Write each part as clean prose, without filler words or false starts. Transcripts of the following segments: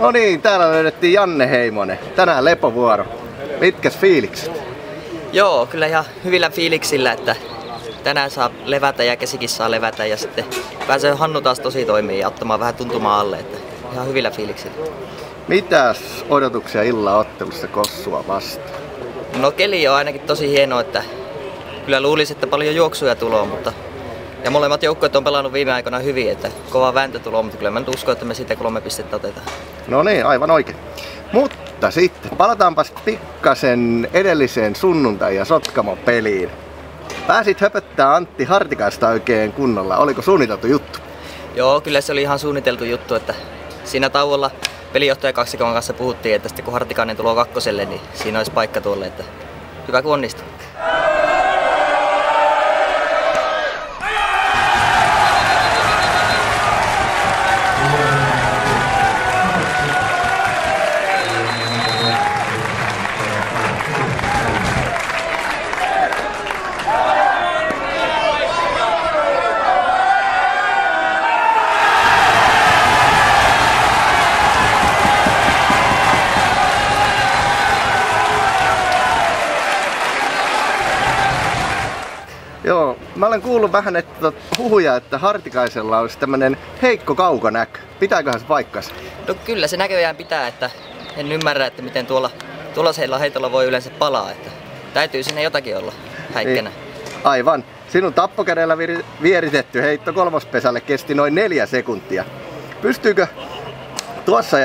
No niin, täällä löydettiin Janne Heimonen. Tänään lepovuoro. Mitkäs fiilikset? Joo, kyllä ihan hyvillä fiiliksillä, että tänään saa levätä ja käsikin saa levätä ja sitten pääsee Hannu taas tosi toimiin ja ottamaan vähän tuntumaa alle, että ihan hyvillä fiiliksillä. Mitäs odotuksia illan ottelussa Kossua vastaan? No keli on ainakin tosi hieno, että kyllä luulisi, että paljon juoksuja tulee, mutta ja molemmat joukkueet on pelannut viime aikoina hyvin, että kova vääntö tulee, mutta kyllä mä nyt uskon, että me siitä 3 pistettä otetaan. No niin, aivan oikein. Mutta sitten palataanpas pikkasen edelliseen sunnuntai- ja Sotkamo-peliin. Pääsit höpöttää Antti Hartikaista oikein kunnolla. Oliko suunniteltu juttu? Joo, kyllä se oli ihan suunniteltu juttu, että siinä tauolla pelijohtaja kaksikon kanssa puhuttiin, että sitten kun Hartikainen tulee kakkoselle, niin siinä olisi paikka tuolle, että hyvä kun onnistuu. Joo, mä olen kuullut vähän huhuja, että Hartikaisella olisi tämmönen heikko kaukonäkö. Pitääköhän se paikkansa? No kyllä se näköjään pitää, että en ymmärrä, että miten tuollaisella heitolla voi yleensä palaa, että täytyy sinne jotakin olla häikkänä. Aivan. Sinun tappokädellä vieritetty heitto kolmospesälle kesti noin 4 sekuntia. Pystyykö tuossa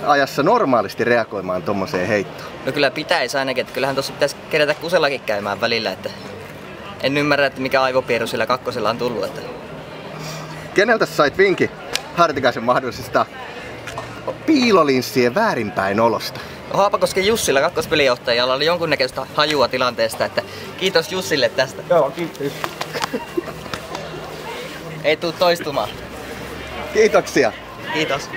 ajassa normaalisti reagoimaan tommoseen heittoon? No kyllä pitäisi ainakin, että kyllähän tuossa pitäisi kerätä kusellakin käymään välillä, että en ymmärrä, että mikä aivopieru sillä kakkosella on tullut. Että keneltä sait vinkin Hartikaisen mahdollisesta piilolinssien väärinpäin olosta? No, Haapakosken Jussilla kakkospelijohtajalla oli jonkunnäköistä hajua tilanteesta, että kiitos Jussille tästä. Joo, kiitos. Ei tuu toistumaan. Kiitoksia. Kiitos.